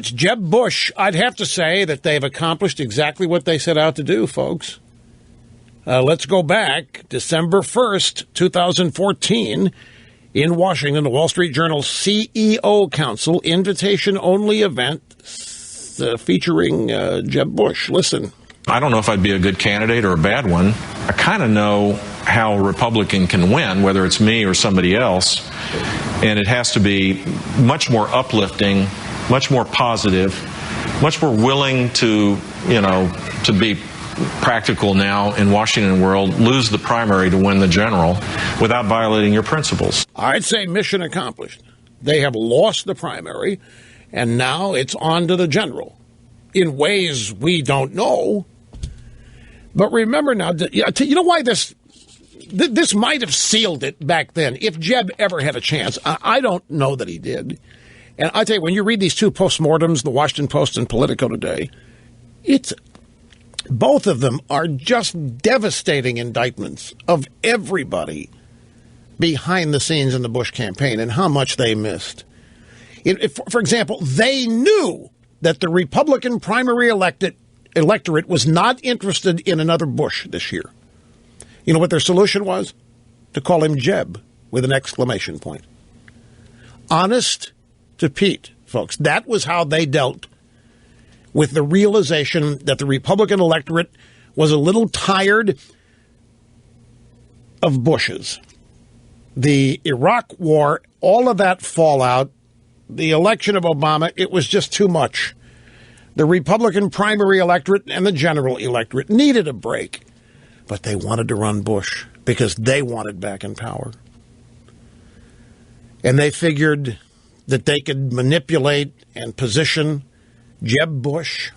incompetents. Jeb Bush, I'd have to say that they've accomplished exactly what they set out to do, folks. Let's go back. December 1st, 2014, in Washington, the Wall Street Journal CEO Council invitation-only event featuring Jeb Bush. Listen. I don't know if I'd be a good candidate or a bad one. I kind of know how a Republican can win, whether it's me or somebody else, and it has to be much more uplifting, much more positive, much more willing to, to be practical now in Washington world, lose the primary to win the general without violating your principles. I'd say mission accomplished. They have lost the primary, and now it's on to the general in ways we don't know. But remember now, you know why this might have sealed it back then, if Jeb ever had a chance. I don't know that he did. And I tell you, when you read these two postmortems, the Washington Post and Politico today, both of them are just devastating indictments of everybody behind the scenes in the Bush campaign and how much they missed. For example, they knew that the Republican primary electorate was not interested in another Bush this year. You know what their solution was? To call him Jeb with an exclamation point. Honest to Pete, folks. That was how they dealt with the realization that the Republican electorate was a little tired of Bushes. The Iraq War, all of that fallout, the election of Obama, it was just too much. The Republican primary electorate and the general electorate needed a break, but they wanted to run Bush because they wanted back in power. And they figured that they could manipulate and position Jeb Bush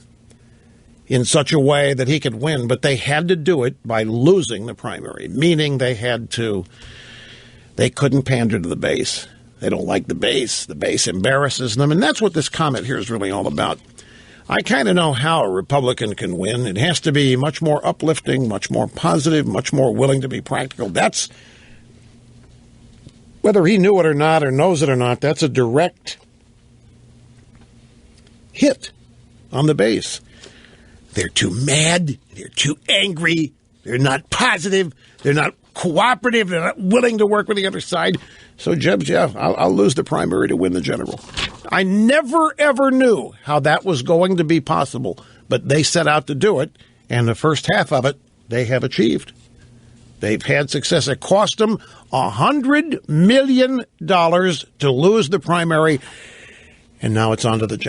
in such a way that he could win, but they had to do it by losing the primary, meaning they couldn't pander to the base. They don't like the base. The base embarrasses them, and that's what this comment here is really all about. I kind of know how a Republican can win. It has to be much more uplifting, much more positive, much more willing to be practical. That's, whether he knew it or not or knows it or not, that's a direct hit on the base. They're too mad. They're too angry. They're not positive. They're not cooperative. They're not willing to work with the other side. So Jeb's, I'll lose the primary to win the general. I never, ever knew how that was going to be possible, but they set out to do it, and the first half of it, they have achieved. They've had success. It cost them $100 million to lose the primary, and now it's on to the general.